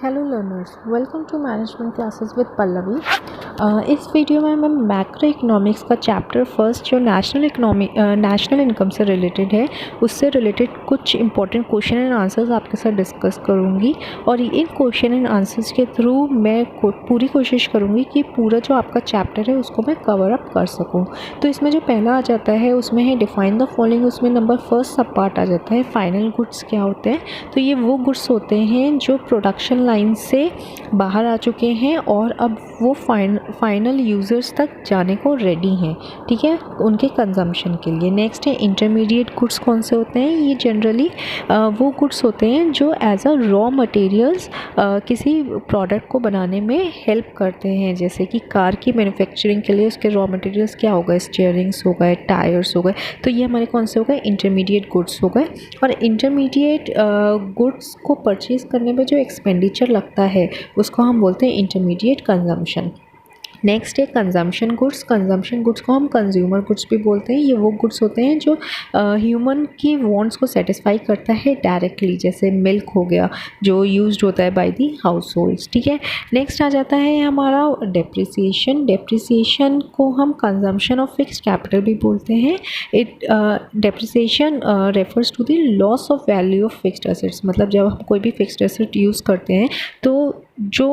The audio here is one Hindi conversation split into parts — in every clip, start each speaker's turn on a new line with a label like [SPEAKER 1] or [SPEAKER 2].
[SPEAKER 1] Hello learners, welcome to management classes with Pallavi. इस वीडियो में मैं मैक्रो इकोनॉमिक्स का चैप्टर फर्स्ट जो नेशनल इनकम से रिलेटेड है उससे रिलेटेड कुछ इंपॉर्टेंट क्वेश्चन एंड आंसर्स आपके साथ डिस्कस करूंगी। और इन क्वेश्चन एंड आंसर्स के थ्रू मैं पूरी कोशिश करूंगी कि पूरा जो आपका चैप्टर है उसको मैं कवर अप कर सकूं। तो इसमें जो पहला आ जाता है उसमें है डिफाइन द फॉलोइंग। उसमें नंबर फर्स्ट सब पार्ट आ जाता है फाइनल गुड्स क्या होते हैं। तो ये वो गुड्स होते हैं जो प्रोडक्शन लाइन से बाहर आ चुके हैं और अब वो फाइनल यूज़र्स तक जाने को रेडी हैं, ठीक है, उनके कंजम्पशन के लिए। नेक्स्ट है इंटरमीडिएट गुड्स। कौन से होते हैं ये? जनरली वो गुड्स होते हैं जो एज अ रॉ मटेरियल्स किसी प्रोडक्ट को बनाने में हेल्प करते हैं। जैसे कि कार की मैन्युफैक्चरिंग के लिए उसके रॉ मटेरियल्स क्या हो गए? स्टीयरिंग्स हो गए, टायर्स हो गए। तो ये हमारे कौन से हो गए? इंटरमीडिएट गुड्स हो गए। और इंटरमीडिएट गुड्स को परचेज़ करने में जो एक्सपेंडिचर लगता है उसको हम बोलते हैं इंटरमीडिएट कंजम्पशन। नेक्स्ट है कंजम्पशन गुड्स। कंजम्पशन गुड्स को हम कंज्यूमर गुड्स भी बोलते हैं। ये वो गुड्स होते हैं जो ह्यूमन की वांट्स को सेटिस्फाई करता है डायरेक्टली, जैसे मिल्क हो गया जो यूज्ड होता है बाय दी हाउस होल्ड्स, ठीक है। नेक्स्ट आ जाता है हमारा डेप्रिसिएशन। डेप्रिसिएशन को हम कंजम्पशन ऑफ फिक्स्ड कैपिटल भी बोलते हैं। It depreciation refers to the loss of value of fixed assets. मतलब जब हम कोई भी फिक्स्ड एसेट यूज़ करते हैं तो जो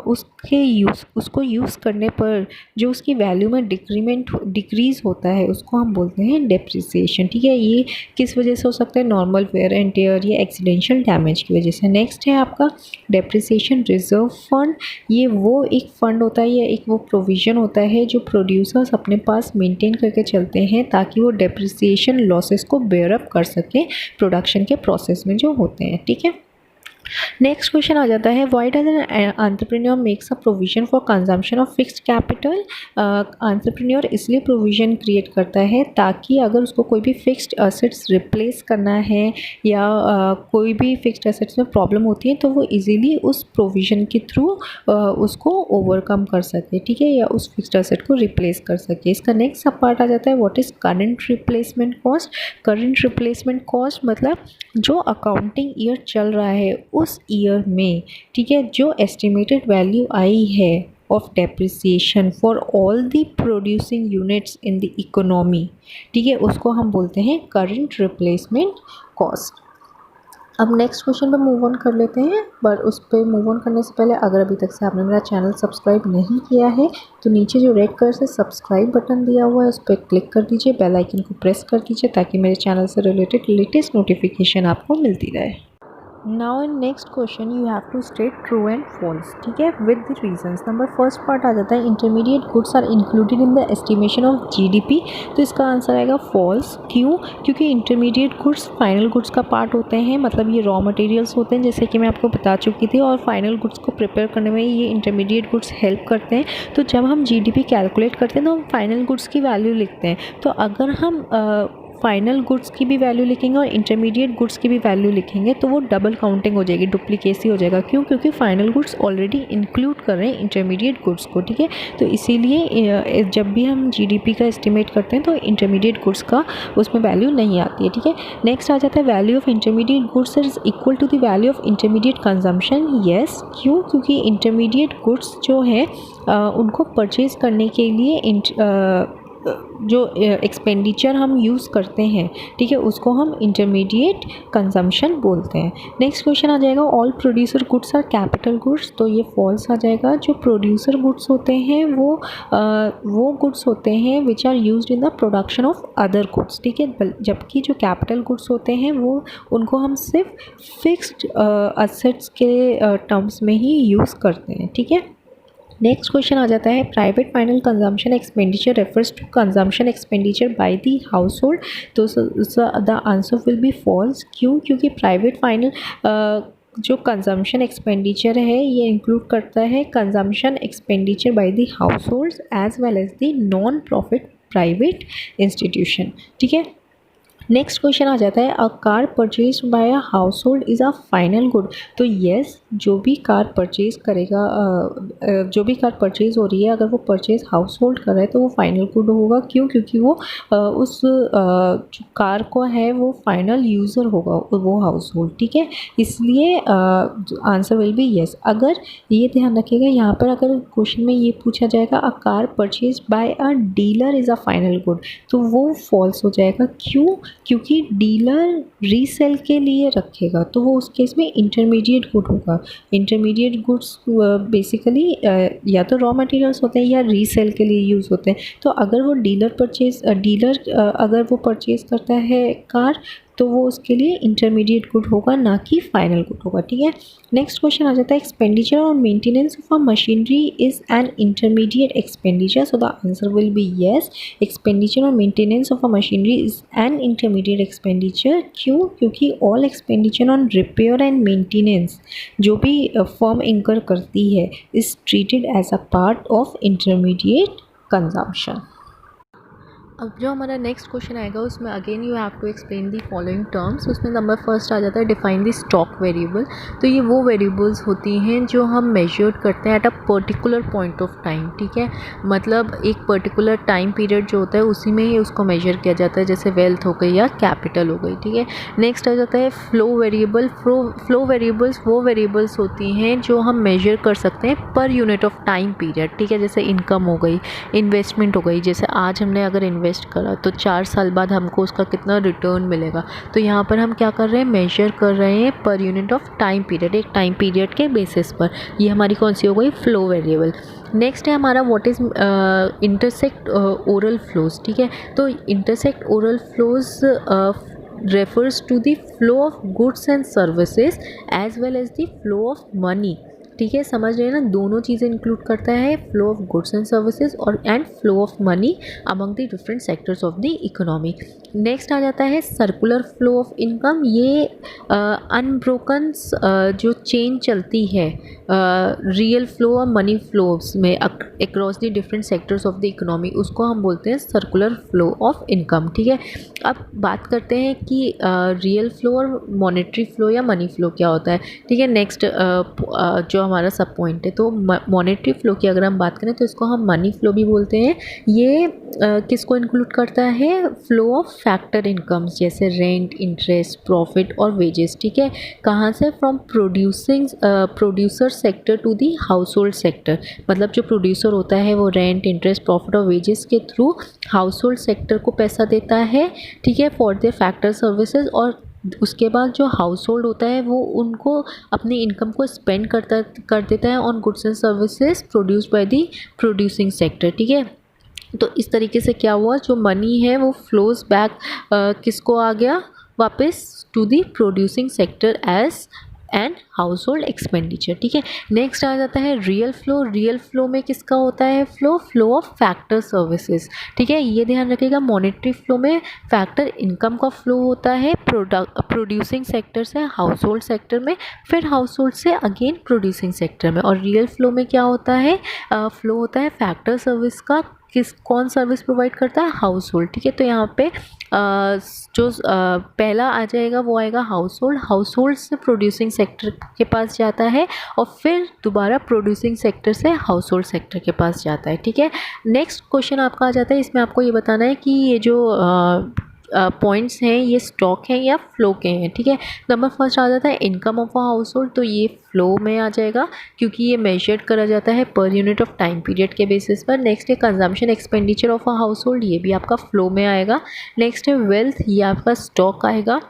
[SPEAKER 1] उसको यूज़ करने पर जो उसकी वैल्यू में डिक्रीज़ होता है उसको हम बोलते हैं डेप्रिसिएशन, ठीक है। ये किस वजह से हो सकता है? नॉर्मल वेयर एंड टेयर या एक्सीडेंशियल डैमेज की वजह से। नेक्स्ट है आपका डेप्रिसिएशन रिजर्व फंड। ये वो एक फ़ंड होता है या एक वो प्रोविज़न होता है जो प्रोड्यूसर्स अपने पास मेंटेन करके चलते हैं ताकि वो डेप्रिसिएशन लॉसेस को बेयर अप कर सकें प्रोडक्शन के प्रोसेस में जो होते हैं, ठीक है। नेक्स्ट क्वेश्चन आ जाता है why does an entrepreneur makes a provision for consumption of fixed capital. Entrepreneur इसलिए प्रोविजन क्रिएट करता है ताकि अगर उसको कोई भी फिक्स्ड एसेट्स रिप्लेस करना है या कोई भी फिक्स्ड एसेट्स में प्रॉब्लम होती है तो वो इजीली उस प्रोविजन के थ्रू उसको ओवरकम कर सके, ठीक है, या उस फिक्स्ड एसेट को रिप्लेस कर सके। इसका नेक्स्ट सब पार्ट आ जाता है what is current replacement cost. Current replacement cost मतलब जो अकाउंटिंग ईयर चल रहा है उस ईयर में, ठीक है, जो एस्टिमेटेड वैल्यू आई है of depreciation for all the producing units in the economy, ठीक है, उसको हम बोलते हैं करंट रिप्लेसमेंट कॉस्ट। अब नेक्स्ट क्वेश्चन पे मूव ऑन कर लेते हैं, पर उस पर मूव ऑन करने से पहले अगर अभी तक से आपने मेरा चैनल सब्सक्राइब नहीं किया है तो नीचे जो रेड कलर से सब्सक्राइब बटन दिया हुआ है उस पर क्लिक कर दीजिए, बेल आइकन को प्रेस कर दीजिए ताकि मेरे चैनल से रिलेटेड लेटेस्ट नोटिफिकेशन आपको मिलती रहे। Now in next question you have to state true and false, ठीक है, with the reasons. Number first part आ जाता है intermediate goods are included in the estimation of GDP. तो इसका आंसर आएगा फॉल्स। क्यों? क्योंकि इंटरमीडिएट गुड्स फाइनल गुड्स का पार्ट होते हैं, मतलब ये रॉ मटेरियल्स होते हैं जैसे कि मैं आपको बता चुकी थी, और फाइनल गुड्स को प्रिपेयर करने में ये इंटरमीडिएट गुड्स हेल्प करते हैं। तो जब हम जीडीपी कैलकुलेट करते हैं तो हम फाइनल गुड्स की वैल्यू लिखते हैं। तो अगर हम फाइनल गुड्स की भी वैल्यू लिखेंगे और इंटरमीडिएट गुड्स की भी वैल्यू लिखेंगे तो वो डबल काउंटिंग हो जाएगी, डुप्लीकेसी हो जाएगा। क्यों? क्योंकि फाइनल गुड्स ऑलरेडी इंक्लूड कर रहे हैं इंटरमीडिएट गुड्स को, ठीक है। तो इसीलिए जब भी हम जीडीपी का एस्टिमेट करते हैं तो इंटरमीडिएट गुड्स का उसमें वैल्यू नहीं आती है, ठीक है। नेक्स्ट आ जाता है value of intermediate goods is equal to the value of intermediate consumption. Yes. क्यों? क्योंकि इंटरमीडिएट गुड्स जो हैं उनको परचेज़ करने के लिए जो एक्सपेंडिचर हम यूज़ करते हैं, ठीक है, उसको हम इंटरमीडिएट कंजम्पशन बोलते हैं। नेक्स्ट क्वेश्चन आ जाएगा all producer goods are capital goods. तो ये फॉल्स आ जाएगा। जो प्रोड्यूसर गुड्स होते हैं वो गुड्स होते हैं which are used in the production of other goods, ठीक है। जबकि जो कैपिटल गुड्स होते हैं वो उनको हम सिर्फ फिक्स्ड असेट्स के टर्म्स में ही यूज़ करते हैं, ठीक है। नेक्स्ट क्वेश्चन आ जाता है private final consumption expenditure refers to consumption expenditure by the household. तो the answer will be false. क्यों? क्योंकि प्राइवेट फाइनल जो कंजम्पशन एक्सपेंडिचर है ये इंक्लूड करता है consumption expenditure by the households as well as the non profit private institution, ठीक है। नेक्स्ट क्वेश्चन आ जाता है, a car purchase by a household is a final good. तो येस, जो भी कार परचेज करेगा, जो भी कार परचेज हो रही है, अगर वो परचेज हाउस होल्ड कर रहा है तो वो फाइनल गुड होगा। क्यों? क्योंकि वो उस जो कार को है वो फाइनल यूज़र होगा वो हाउस होल्ड, ठीक है। इसलिए आंसर विल बी येस। अगर ये ध्यान रखिएगा, यहाँ पर अगर क्वेश्चन में ये पूछा जाएगा अ car purchase by a dealer is a final good, तो वो फॉल्स हो जाएगा। क्यों? क्योंकि डीलर रीसेल के लिए रखेगा, तो वो उस केस में इंटरमीडिएट गुड होगा। इंटरमीडिएट गुड्स बेसिकली या तो रॉ मटेरियल्स होते हैं या रीसेल के लिए यूज़ होते हैं। तो अगर वो डीलर अगर वो परचेज करता है कार, तो वो उसके लिए इंटरमीडिएट गुड होगा, ना कि फाइनल गुड होगा, ठीक है। नेक्स्ट क्वेश्चन आ जाता है, एक्सपेंडिचर और maintenance of a machinery is an intermediate expenditure. So the answer will be yes, expenditure और maintenance of a machinery is an intermediate expenditure. क्यों? क्योंकि all expenditure on repair and maintenance जो भी फर्म इंकर करती है is treated as a part of intermediate consumption. अब जो हमारा नेक्स्ट क्वेश्चन आएगा उसमें again you have to explain the following terms. उसमें नंबर फर्स्ट आ जाता है, डिफाइन दी स्टॉक वेरिएबल। तो ये वो वेरिएबल्स होती हैं जो हम मेजर करते हैं at a particular point of time, ठीक है। मतलब एक पर्टिकुलर टाइम पीरियड जो होता है उसी में ही उसको मेजर किया जाता है, जैसे वेल्थ हो गई या कैपिटल हो गई, ठीक है। नेक्स्ट आ जाता है फ्लो वेरिएबल। फ्लो वेरिएबल्स वो वेरिएबल्स होती हैं जो हम मेजर कर सकते हैं पर यूनिट ऑफ टाइम पीरियड, ठीक है। जैसे इनकम हो गई, इन्वेस्टमेंट हो गई, जैसे आज हमने अगर इन्वेस्ट करा तो 4 साल बाद हमको उसका कितना रिटर्न मिलेगा। तो यहाँ पर हम क्या कर रहे हैं, मेजर कर रहे हैं पर यूनिट ऑफ टाइम पीरियड, एक टाइम पीरियड के बेसिस पर। ये हमारी कौन सी हो गई, फ्लो वेरिएबल। नेक्स्ट है हमारा what is intersect oral flows, ठीक है। तो intersect oral flows refers to the flow of goods and services as well as the flow of money, ठीक है। समझ रहे हैं ना, दोनों चीज़ें इंक्लूड करता है, flow of goods and services और and flow of money among the different sectors of the economy. Next आ जाता है सर्कुलर फ्लो ऑफ इनकम। ये अनब्रोकन जो चेन चलती है रियल फ्लो और मनी फ्लोज में across the different sectors of the economy, उसको हम बोलते हैं सर्कुलर फ्लो ऑफ इनकम, ठीक है। अब बात करते हैं कि रियल फ्लो और मॉनेटरी फ्लो या मनी फ्लो क्या होता है, ठीक है। नेक्स्ट जो हमारा सब पॉइंट है, तो मॉनेटरी फ्लो की अगर हम बात करें तो इसको हम मनी फ्लो भी बोलते हैं। ये किसको इंक्लूड करता है, फ्लो ऑफ फैक्टर इनकम्स जैसे रेंट, इंटरेस्ट, प्रॉफिट और वेजेस, ठीक है। कहाँ से, from producer sector to the household sector. मतलब जो प्रोड्यूसर होता है वो रेंट, इंटरेस्ट, प्रॉफिट और वेजेस के थ्रू हाउस होल्ड सेक्टर को पैसा देता है, ठीक है, फॉर द फैक्टर सर्विसेज। और उसके बाद जो हाउस होल्ड होता है वो उनको अपनी इनकम को स्पेंड कर देता है on goods and services produced by the producing sector, ठीक है। तो इस तरीके से क्या हुआ, जो मनी है वो फ्लोज बैक किसको आ गया वापस, to the producing sector as and household expenditure, ठीक है। नेक्स्ट आ जाता है रियल फ्लो। रियल फ्लो में किसका होता है फ्लो ऑफ फैक्टर सर्विसेज, ठीक है। ये ध्यान रखिएगा, मॉनेटरी फ्लो में फैक्टर इनकम का फ्लो होता है प्रोड्यूसिंग सेक्टर से हाउस होल्ड सेक्टर में, फिर हाउस होल्ड से अगेन प्रोड्यूसिंग सेक्टर में। और रियल फ्लो में क्या होता है, फ्लो होता है फैक्टर सर्विस का, कौन सर्विस प्रोवाइड करता है, हाउस होल्ड, ठीक है। तो यहाँ पे जो पहला आ जाएगा वो आएगा हाउस होल्ड से प्रोड्यूसिंग सेक्टर के पास जाता है और फिर दोबारा प्रोड्यूसिंग सेक्टर से हाउस होल्ड सेक्टर के पास जाता है, ठीक है। नेक्स्ट क्वेश्चन आपका आ जाता है, इसमें आपको ये बताना है कि ये जो पॉइंट्स हैं ये स्टॉक हैं या फ्लो के हैं, ठीक है। नंबर फर्स्ट आ जाता है income of a household. तो ये फ्लो में आ जाएगा क्योंकि ये मेजर्ड करा जाता है पर यूनिट ऑफ टाइम पीरियड के बेसिस पर। नेक्स्ट है consumption expenditure of a house hold, ये भी आपका फ्लो में आएगा। नेक्स्ट है वेल्थ, ये आपका स्टॉक आएगा।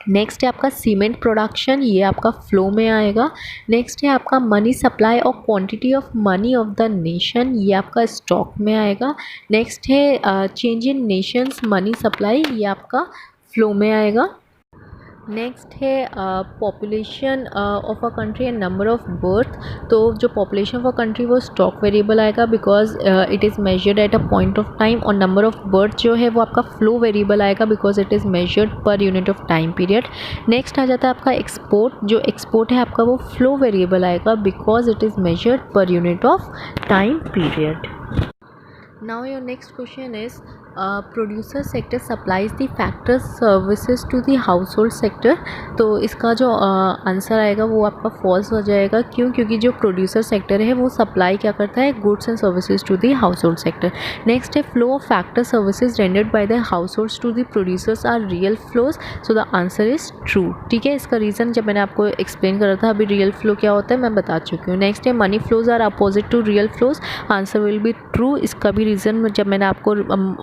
[SPEAKER 1] नेक्स्ट है आपका सीमेंट प्रोडक्शन, ये आपका फ्लो में आएगा। नेक्स्ट है आपका मनी सप्लाई और quantity of money of the nation, ये आपका स्टॉक में आएगा। नेक्स्ट है change in Nations money supply, ये आपका फ्लो में आएगा। नेक्स्ट है population of a country and number of birth. तो जो पॉपुलेशन ऑफ अ कंट्री वो स्टॉक वेरिएबल आएगा because it is measured at a point of time. और नंबर ऑफ बर्थ जो है वो आपका फ्लो वेरिएबल आएगा because it is measured per unit of time period. Next आ जाता है आपका एक्सपोर्ट। जो एक्सपोर्ट है आपका वो फ्लो वेरिएबल आएगा because it is measured per unit of time period. Now your next question is producer sector supplies the factor services to the household sector. तो इसका जो आंसर आएगा वो आपका फॉल्स हो जाएगा। क्यों? क्योंकि जो प्रोड्यूसर सेक्टर है वो सप्लाई क्या करता है? Goods and services to the household sector. Next है flow of factor services rendered by the households to the producers are real flows. So the answer is true. ठीक है, इसका रीज़न जब मैंने आपको एक्सप्लेन करा था अभी रियल फ्लो क्या होता है मैं बता चुकी हूँ। नेक्स्ट है money flows are opposite to real flows. Answer will be true. इसका भी रीज़न जब मैंने आपको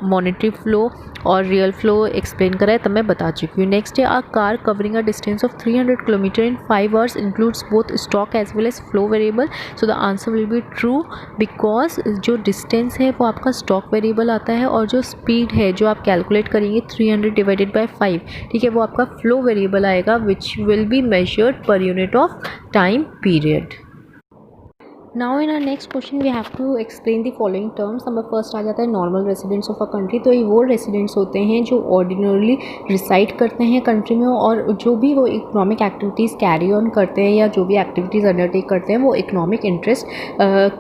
[SPEAKER 1] मॉनेटरी फ्लो और रियल फ्लो एक्सप्लेन करा है तब मैं बता चुकी हूँ। नेक्स्ट है a car covering a distance of 300 kilometre in 5 hours includes both stock as well as flow variable. So the answer will be true because जो डिस्टेंस है वो आपका स्टॉक वेरिएबल आता है और जो स्पीड है जो आप कैलकुलेट करेंगे 300 डिवाइडेड बाय 5, ठीक है, वो आपका फ्लो वेरिएबल आएगा which will be measured per unit of time period. Now in our next question we have to explain the following terms. Number first आ जाता है normal residents of a country. तो ये वो रेसिडेंट्स होते हैं जो ऑर्डिनरली रिसाइड करते हैं कंट्री में और जो भी वो इकोनॉमिक एक्टिविटीज़ कैरी ऑन करते हैं या जो भी एक्टिविटीज़ अंडरटेक करते हैं वो इकोनॉमिक इंटरेस्ट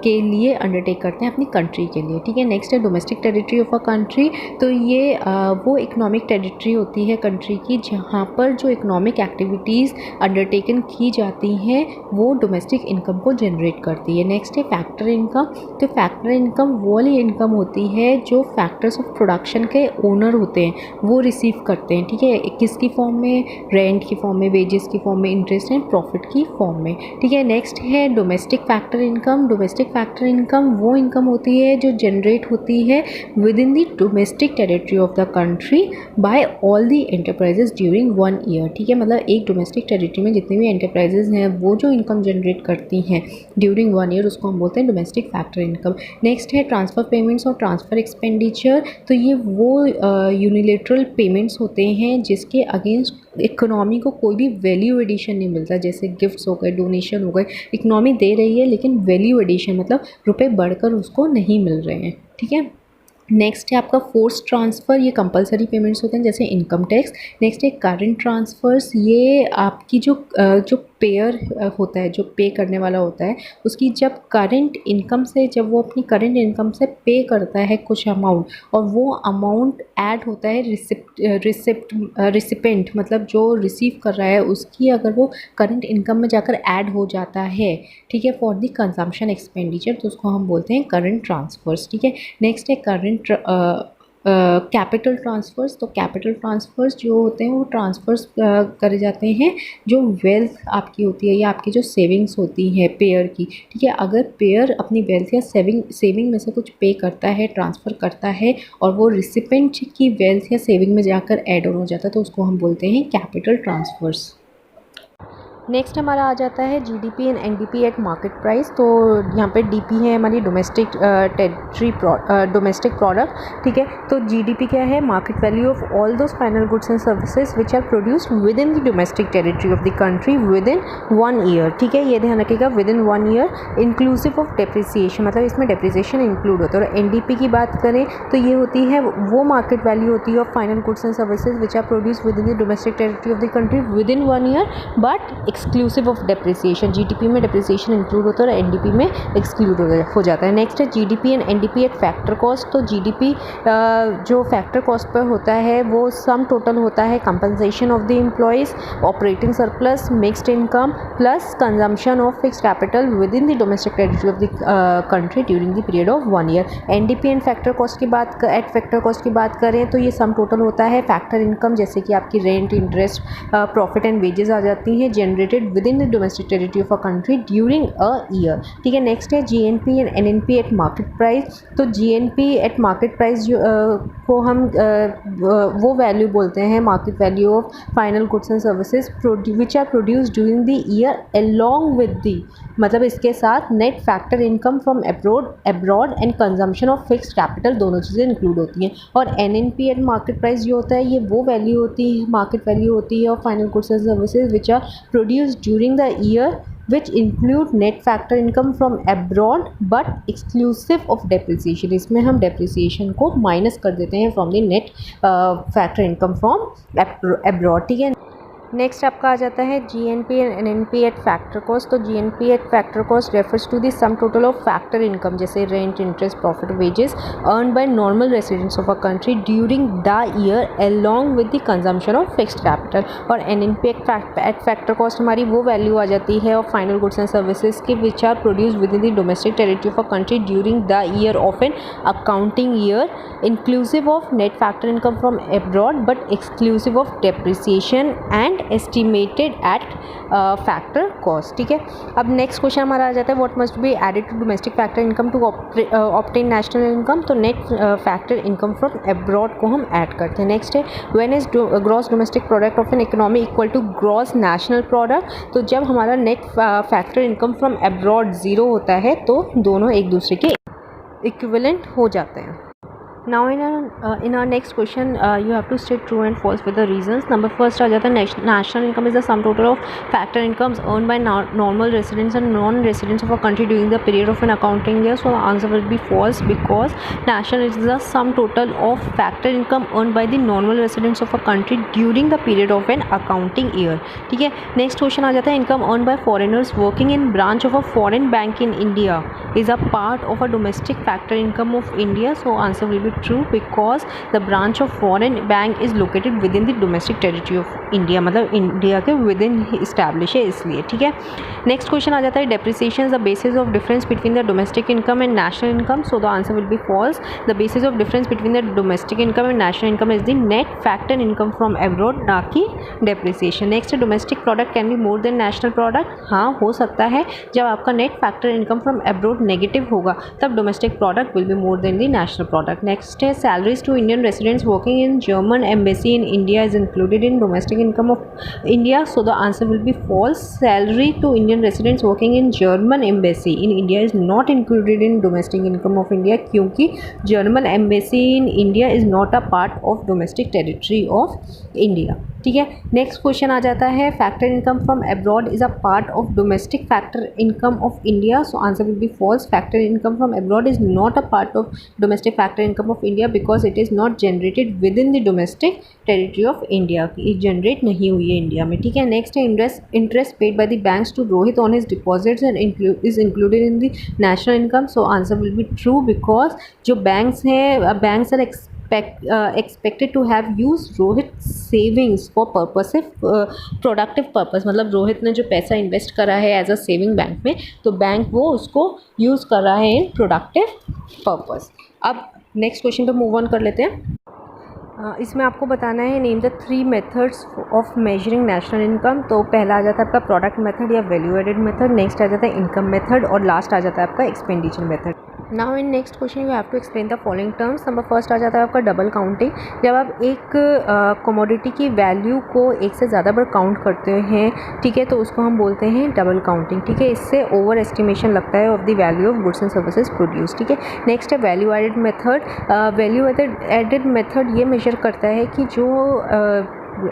[SPEAKER 1] के लिए अंडरटेक करते हैं अपनी कंट्री के लिए। ठीक है, नेक्स्ट है domestic territory of a country. तो ये वो इकोनॉमिक टेरिटरी होती है कंट्री की जहाँ पर जो इकोनॉमिक एक्टिविटीज़ अंडरटेकन की जाती हैं वो डोमेस्टिक इनकम को जनरेट करती है। नेक्स्ट है फैक्टर इनकम। तो फैक्टर इनकम वो वाली इनकम होती है जो फैक्टर्स ऑफ प्रोडक्शन के ओनर होते हैं वो रिसीव करते हैं। ठीक है, किसकी फॉर्म में? रेंट की फॉर्म में, वेजेस की फॉर्म में, इंटरेस्ट एंड प्रॉफिट की फॉर्म में। ठीक है, नेक्स्ट है domestic factor income. Domestic factor income वो इनकम होती है जो जनरेट होती है with in the domestic territory of the country bye all the enterprises during 1 year. ठीक है, मतलब एक डोमेस्टिक टेरिटरी में जितनी भी एंटरप्राइजेज हैं वो जो इनकम जनरेट करती हैं ड्यूरिंग 1 ईयर उसको हम बोलते हैं डोमेस्टिक फैक्टर इनकम। नेक्स्ट है ट्रांसफ़र पेमेंट्स और ट्रांसफ़र एक्सपेंडिचर। तो ये वो यूनिलेटरल पेमेंट्स होते हैं जिसके अगेंस्ट इकोनॉमी को कोई भी वैल्यू एडिशन नहीं मिलता, जैसे गिफ्ट्स हो गए, डोनेशन हो गए। इकोनॉमी दे रही है लेकिन वैल्यू एडिशन मतलब रुपए बढ़कर उसको नहीं मिल रहे हैं। ठीक है, नेक्स्ट है आपका फोर्स ट्रांसफ़र। ये कंपलसरी पेमेंट्स होते हैं जैसे इनकम टैक्स। नेक्स्ट है करंट ट्रांसफ़र्स। ये आपकी जो पेयर होता है, जो पे करने वाला होता है, उसकी जब करंट इनकम से जब वो अपनी करंट इनकम से पे करता है कुछ अमाउंट और वो अमाउंट ऐड होता है रिसिपेंट मतलब जो रिसीव कर रहा है उसकी अगर वो करंट इनकम में जाकर ऐड हो जाता है, ठीक है, फॉर द कंजम्पशन एक्सपेंडिचर, तो उसको हम बोलते हैं करंट ट्रांसफ़र्स। ठीक है, नेक्स्ट है करंट कैपिटल ट्रांसफ़र्स। तो कैपिटल ट्रांसफ़र्स जो होते हैं वो ट्रांसफ़र्स करे जाते हैं जो वेल्थ आपकी होती है या आपकी जो सेविंग्स होती है पेयर की। ठीक है, अगर पेयर अपनी वेल्थ या सेविंग में से कुछ पे करता है, ट्रांसफ़र करता है और वो रिसिपेंट की वेल्थ या सेविंग में जाकर ऐड ऑन हो जाता है तो उसको हम बोलते हैं कैपिटल ट्रांसफ़र्स। नेक्स्ट हमारा आ जाता है GDP and NDP at market price. तो यहाँ पे डीपी है हमारी डोमेस्टिक टेरिटरी डोमेस्टिक प्रोडक्ट। ठीक है, तो जीडीपी क्या है? Market value of all those final goods and services which are produced within the domestic territory of the country within 1 year. ठीक है, ये ध्यान रखिएगा, within 1 year inclusive of depreciation, मतलब इसमें डेप्रिसिएशन इंक्लूड होता है। और एनडीपी की बात करें तो ये होती है वो मार्केट वैल्यू होती है of final goods and services which are produced within the domestic territory of the country within 1 year but exclusive of depreciation. GDP में डेप्रिसिएशन इंक्लूड होता है और एनडीपी में एक्सक्लूड हो जाता है। नेक्स्ट है GDP and NDP at factor cost. तो जीडीपी जो फैक्टर कॉस्ट पर होता है वो सम टोटल होता है compensation of the employees, operating surplus, mixed income plus consumption of fixed capital with in the domestic territory of the country during the period of 1 year. NDP and factor cost की बात फैक्टर कॉस्ट की बात करें तो ये सम टोटल होता है फैक्टर इनकम, जैसे कि आपकी rent, interest, profit and wages आ जाती हैं, generated within the domestic territory of a country during a year. ठीक है, नेक्स्ट है GNP and NNP at market price. तो जीएनपी एट मार्केट प्राइस जो को हम वो वैल्यू बोलते हैं market value of final goods and services which are produced during the year along with the, मतलब इसके साथ net factor income from abroad and consumption of fixed capital, दोनों चीज़ें इंक्लूड होती हैं। और एनएनपी एट मार्केट प्राइस जो होता है ये वो वैल्यू होती है, मार्केट वैल्यू होती है of final goods and services which are produced during the year which include net factor income from abroad but exclusive of depreciation। इसमें हम depreciation को माइनस कर देते हैं from the net factor income from abroad। ठीक है, नेक्स्ट आपका आ जाता है GNP and NNP at factor cost. तो GNP at factor cost refers to the sum total of factor income जैसे rent, interest, profit, wages earn by normal residents of a country during the year along with the consumption of fixed capital. और एनएनपी एट फैक्टर कॉस्ट हमारी वो वैल्यू आ जाती है of final goods and services के which are produce within the domestic territory of a country during the year of an accounting year inclusive of net factor income from abroad but exclusive of depreciation and estimated at factor cost. ठीक है, अब नेक्स्ट क्वेश्चन हमारा आ जाता है what must be added to domestic factor income to obtain national income. तो net factor income from abroad को हम ऐड करते हैं। नेक्स्ट है when is gross domestic product of an economy equal to gross national product. तो जब हमारा net factor income from abroad zero होता है तो दोनों एक दूसरे के इक्विवेलेंट हो जाते हैं। Now in our next question you have to state true and false with the reasons. Number first आ जाता है national income is the sum total of factor incomes earned by normal residents and non-residents of a country during the period of an accounting year. So the answer will be false because national is the sum total of factor income earned by the normal residents of a country during the period of an accounting year. ठीक है, next question आ जाता है income earned by foreigners working in branch of a foreign bank in India is a part of a domestic factor income of India. So answer will be true because the branch of foreign bank is located within the domestic territory of India, मतलब इंडिया के within establish है इसलिए। ठीक है, नेक्स्ट क्वेश्चन आ जाता है depreciation is the basis of difference between the domestic income and national income. So the answer will be false. The basis of difference between the domestic income and national income is the net factor income from abroad, ना कि depreciation. Next domestic product can be more than national product. हाँ, हो सकता है जब आपका net factor income from abroad negative होगा तब domestic product will be more than the national product. Next है salaries to Indian residents working in German embassy in India is included in domestic income of India. So the answer will be false. Salary to Indian residents working in German embassy in India is not included in domestic income of India क्योंकि German embassy in India is not a part of domestic territory of India. ठीक है, नेक्स्ट क्वेश्चन आ जाता है factor income from abroad is a part of domestic factor income of India. So answer will be false. Factor income from abroad is not a part of domestic factor income of India because it is not generated within the domestic territory of India. ये जनरेट नहीं हुई है इंडिया में. ठीक है, नेक्स्ट है interest paid by the banks to Rohit on his deposits and is included in the national income. So answer will be true because जो बैंक्स हैं banks are expected to have used Rohit savings for purposive productive purpose. मतलब रोहित ने जो पैसा इन्वेस्ट करा है एज अ सेविंग बैंक में तो बैंक वो उसको यूज़ कर रहा है इन प्रोडक्टिव पर्पस. अब नेक्स्ट क्वेश्चन पे मूव ऑन कर लेते हैं. इसमें आपको बताना है name the 3 methods of measuring national income. तो पहला आ जाता है आपका प्रोडक्ट मेथड या वैल्यू एडेड मेथड, नेक्स्ट आ जाता है इनकम मेथड और लास्ट आ जाता है आपका expenditure method. Now in next question you have to explain the following terms. Number first आ जाता है आपका डबल काउंटिंग. जब आप एक कमोडिटी की वैल्यू को एक से ज़्यादा बार काउंट करते हैं, ठीक है, तो उसको हम बोलते हैं डबल काउंटिंग. ठीक है, इससे ओवर एस्टिमेशन लगता है of the value of goods and services produce. ठीक है, नेक्स्ट है value added method. Value added method ये मेजर करता है कि जो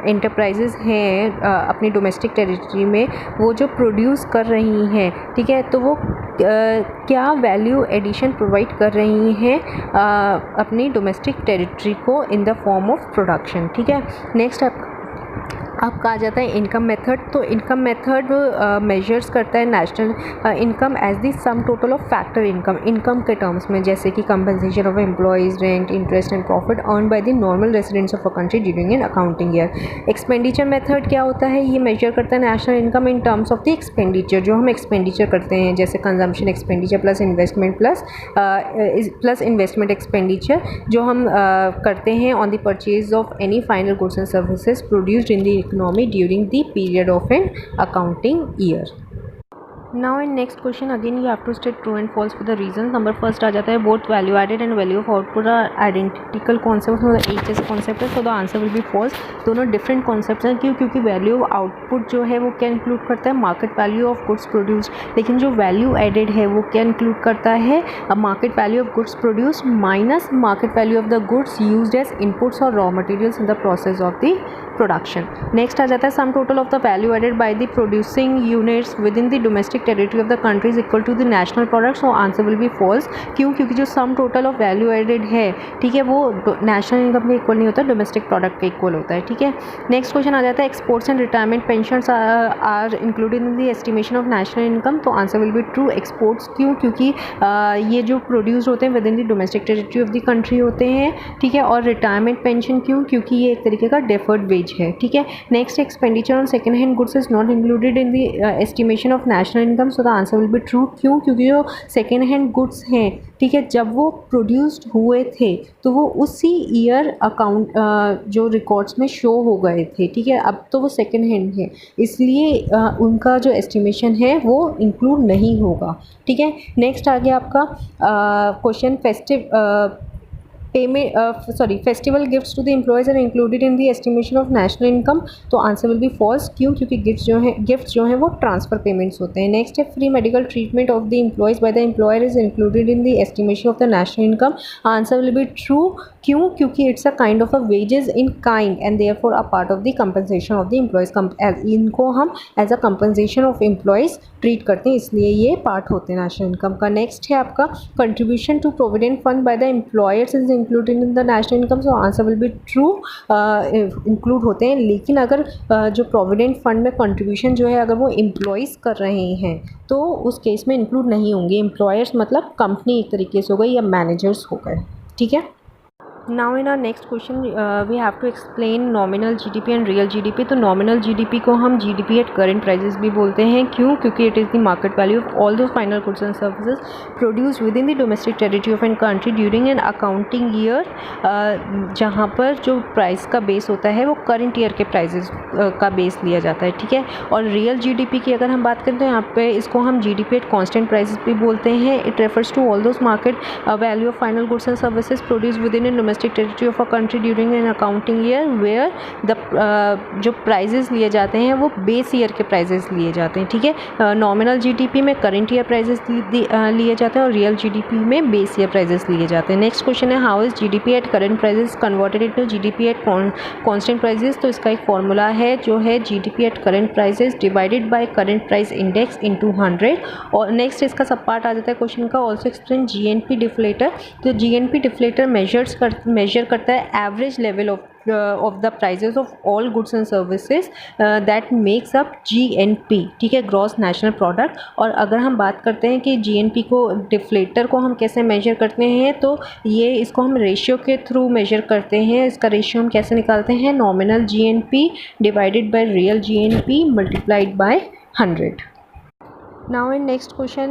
[SPEAKER 1] एंटरप्राइजेज़ हैं अपनी डोमेस्टिक टेरिटरी में वो जो प्रोड्यूस कर रही हैं, ठीक है, तो वो क्या वैल्यू एडिशन प्रोवाइड कर रही हैं अपनी डोमेस्टिक टेरिटरी को in the form of production. ठीक है, नेक्स्ट आपका आ जाता है इनकम मेथड. तो इनकम मेथड मेजर्स करता है national income as the sum total of factor income. Income के टर्म्स में जैसे कि compensation of employees, rent, interest and profit earn by the normal residents of a country during an accounting year. Expenditure method क्या होता है, ये मेजर करता है national income in terms of the expenditure. जो हम एक्सपेंडिचर करते हैं जैसे consumption expenditure plus investment plus investment expenditure जो हम करते हैं on the purchase of any final goods and services produced in the economy during the period of an accounting year. Now in next question again you have to state true and false for the reasons. Number first आ जाता है both value added and value of output are identical concepts. मतलब एक जैसे concept है, so the answer will be false. दोनों different concepts हैं. क्यों? क्योंकि value of output जो है वो क्या include करता है market value of goods produced, लेकिन जो value added है वो क्या include करता है market value of goods produced minus market value of the goods used as inputs or raw materials in the process of the production. Next आ जाता है sum total of the value added by the producing units within the domestic territory of the country is equal to the national product, so answer will be false. क्यों? क्योंकि जो sum total of value added है, ठीक है, वो नेशनल इनकम के इक्वल नहीं होता, डोमेस्टिक प्रोडक्ट के इक्वल होता है, ठीक है। नेक्स्ट क्वेश्चन आ जाता है exports and retirement pensions are included in the estimation of national income, तो answer will be true exports. क्यों? क्योंकि ये जो प्रोड्यूस होते हैं within the domestic territory of the country होते हैं, ठीक है। और रिटायरमेंट पेंशन क्यों? क्योंकि ये एक तरीके का डेफर्ड वेज है, ठीक है। Next expenditure on second hand goods is not included in the estimation of national income, so the answer will be true. क्यों? क्योंकि जो सेकेंड हैंड गुड्स हैं, ठीक है, जब वो प्रोड्यूस्ड हुए थे तो वो उसी ईयर अकाउंट जो रिकॉर्ड्स में शो हो गए थे, ठीक है। अब तो वो सेकेंड हैंड है, इसलिए उनका जो एस्टिमेशन है वो इंक्लूड नहीं होगा, ठीक है। नेक्स्ट आ गया आपका question festival gifts to the employees are included in the estimation of national income, तो आंसर विल बी फॉल्स। क्यों? क्योंकि गिफ्ट्स जो हैं वो ट्रांसफर पेमेंट्स होते हैं। नेक्स्ट है free medical treatment of the employees by the employer is included in the estimation of the national income, answer will be true. क्यों? क्योंकि it's a kind of a wages in kind and therefore a part of the compensation of the employees. इनको हम as a compensation of employees treat करते हैं, इसलिए ये पार्ट होते हैं नेशनल इनकम का। नेक्स्ट है आपका contribution to provident fund by the employers is included in the national income, so answer will be true, include होते हैं। लेकिन अगर जो प्रोविडेंट फंड में कंट्रीब्यूशन जो है अगर वो एम्प्लॉयज़ कर रहे हैं तो उस केस में इंक्लूड नहीं होंगे। एम्प्लॉयर्स मतलब कंपनी एक तरीके से हो गई या मैनेजर्स हो गए, ठीक है। Now in our next question we have to explain nominal GDP and real GDP। तो nominal GDP को हम GDP at current prices भी बोलते हैं। क्यों? क्योंकि it is the market value of all those final goods and services produced within the domestic territory of a country during an accounting year, जहाँ पर जो प्राइस का बेस होता है वो करंट ईयर के प्राइजेस का बेस लिया जाता है, ठीक है। और रियल GDP की अगर हम बात करें तो यहाँ पे इसको हम GDP at constant prices भी बोलते हैं। It refers to all those market value of final goods and services produce within domestic territory of a country during an accounting year where the जो प्राइजेस लिए जाते हैं वो बेस ईयर के प्राइजेस लिए जाते हैं, ठीक है। नॉमिनल GDP में करंट ईयर प्राइजेस लिए जाते हैं और रियल GDP में बेस ईयर प्राइजेस लिए जाते हैं। नेक्स्ट क्वेश्चन है how is GDP at current prices converted into GDP at constant prices. तो इसका एक फॉर्मूला है जो है GDP at current prices divided by current price index into 100। और नेक्स्ट इसका सब पार्ट आ जाता है क्वेश्चन का ऑल्सो एक्सप्लेन GNP डिफ्लेटर। तो GNP डिफ्लेटर मेजर करता है average level of the prices of all goods and services that makes up GNP, ठीक है, ग्रॉस नेशनल प्रोडक्ट। और अगर हम बात करते हैं कि GNP को डिफ्लेटर को हम कैसे मेजर करते हैं तो ये इसको हम रेशियो के थ्रू मेजर करते हैं। इसका रेशियो हम कैसे निकालते हैं? Nominal GNP divided by real GNP multiplied by 100। Now in next question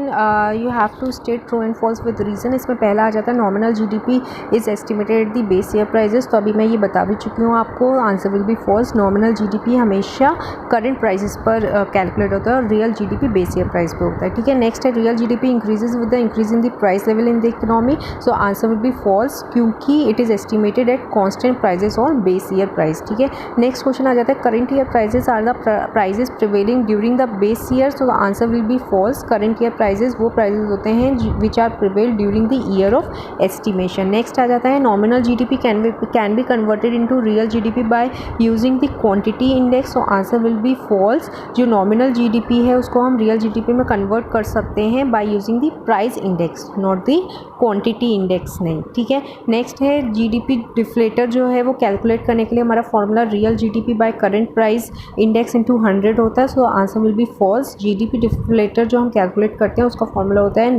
[SPEAKER 1] you have to state true and false with reason. इसमें पहला आ जाता है nominal GDP is estimated the base year prices. तो अभी मैं ये बता भी चुकी हूँ आपको, answer will be false. Nominal GDP हमेशा करंट प्राइजेस पर कैलकुलेट होता है और real GDP base year price पर होता है, ठीक है। नेक्स्ट है real GDP increases with the increase in the price level in the economy, so answer will be false क्योंकि it is estimated at constant prices और बेस ईयर प्राइस, ठीक है। नेक्स्ट क्वेश्चन आ जाता है current year prices are the prices prevailing during the base year, so the answer will be false. Current year prices वो प्राइजेस होते हैं which are prevail during the year of estimation. Next आ जाता है nominal GDP can be converted into real GDP by using the quantity index, so answer will be false. जो नॉमिनल GDP है उसको हम रियल GDP में कन्वर्ट कर सकते हैं bye using the price index, not the quantity index नहीं, ठीक है। नेक्स्ट है GDP डिफ्लेटर जो है वो कैलकुलेट करने के लिए हमारा formula real GDP by current price index into 100 होता है, so answer will be false. GDP deflator जो हम कैलकुलेट करते हैं उसका फॉर्मूला होता है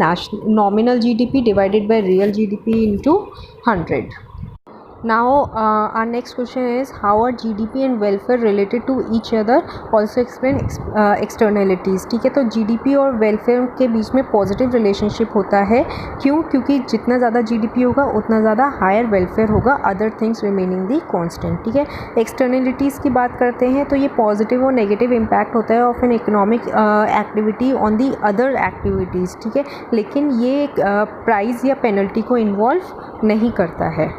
[SPEAKER 1] nominal GDP divided by real GDP into 100। Now our next question is how are GDP and welfare related to each other? Also explain externalities, ठीक है। तो GDP और welfare के बीच में पॉजिटिव रिलेशनशिप होता है। क्यों? क्योंकि जितना ज़्यादा GDP होगा उतना ज़्यादा हायर वेलफेयर होगा, अदर थिंग्स रिमेनिंग दी कॉन्स्टेंट, ठीक है। एक्सटर्नलिटीज़ की बात करते हैं तो ये पॉजिटिव और नेगेटिव इम्पैक्ट होता है of an economic activity on the other activities, ठीक है। लेकिन ये प्राइस या पेनल्टी को इन्वॉल्व नहीं करता है।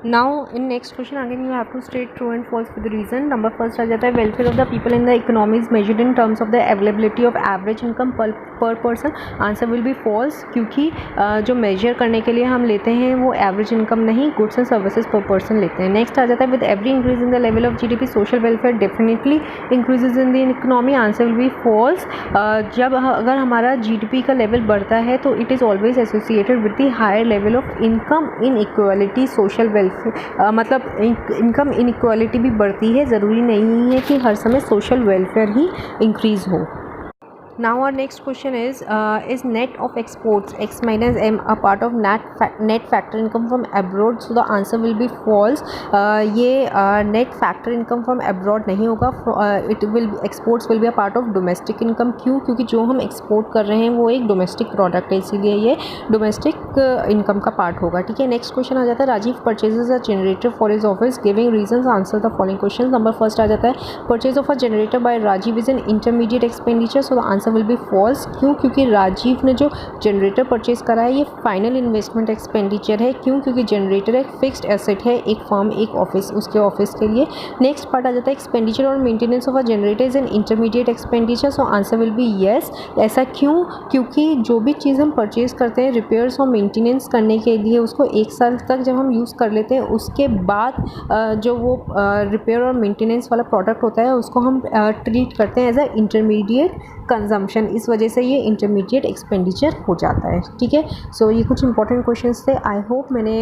[SPEAKER 1] Now in next question again you have to state true and false with reason. Number first आ जाता है welfare of the people in the economy is measured in terms of the availability of average income per person. Answer will be false, क्योंकि जो मेजर करने के लिए हम लेते हैं वो एवरेज इनकम नहीं, गुड्स एंड सर्विसेज पर पर्सन लेते हैं। नेक्स्ट आ जाता है with every increase in the level of GDP social welfare definitely increases in the economy. Answer will be false. जब अगर हमारा GDP का लेवल बढ़ता है तो it is always associated with the higher level of income inequality social welfare. मतलब इनकम इनइक्वालिटी भी बढ़ती है, ज़रूरी नहीं है कि हर समय सोशल वेलफेयर ही इंक्रीज़ हो। Now our next question is net of exports x minus m a part of net factor income from abroad? So the answer will be false. ये net factor income from abroad नहीं होगा. Exports will be a part of domestic income. क्यों? क्योंकि जो हम export कर रहे हैं वो एक domestic product है, इसीलिए ये domestic income का part होगा. ठीक है, next question आ जाता है Rajiv purchases a generator for his office giving reasons. Answer the following questions. Number first आ जाता है purchase of a generator by Rajiv is an intermediate expenditure. So the answer will be false. क्यों? क्योंकि राजीव ने जो जनरेटर परचेज करा है ये फाइनल इन्वेस्टमेंट एक्सपेंडिचर है। क्यों? क्योंकि जनरेटर एक फिक्स्ड एसेट है, एक फर्म, एक ऑफिस, उसके ऑफिस के लिए। नेक्स्ट पार्ट आ जाता है एक्सपेंडिचर और maintenance of a generator is an intermediate expenditure. So answer will be yes. ऐसा क्यों? क्योंकि जो भी चीज़ हम परचेज करते हैं रिपेयर्स और मेंटेनेंस करने के लिए उसको 1 साल तक जब हम यूज़ कर लेते हैं उसके बाद जो वो रिपेयर और मेंटेनेंस वाला प्रोडक्ट होता है उसको हम ट्रीट करते हैं एज अ इंटरमीडिएट कंजम्पशन। इस वजह से ये इंटरमीडिएट एक्सपेंडिचर हो जाता है। ठीक है, सो ये कुछ इंपॉर्टेंट क्वेश्चंस थे। आई होप मैंने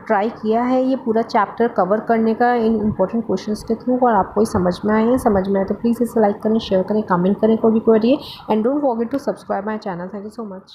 [SPEAKER 1] ट्राई किया है ये पूरा चैप्टर कवर करने का इन इंपॉर्टेंट क्वेश्चंस के थ्रू, और आपको समझ में आए हैं। समझ में आए तो प्लीज़ इसे लाइक करें, शेयर करें, कमेंट करें, कोई भी क्वेरी है, and don't forget to subscribe my channel. Thank you so much.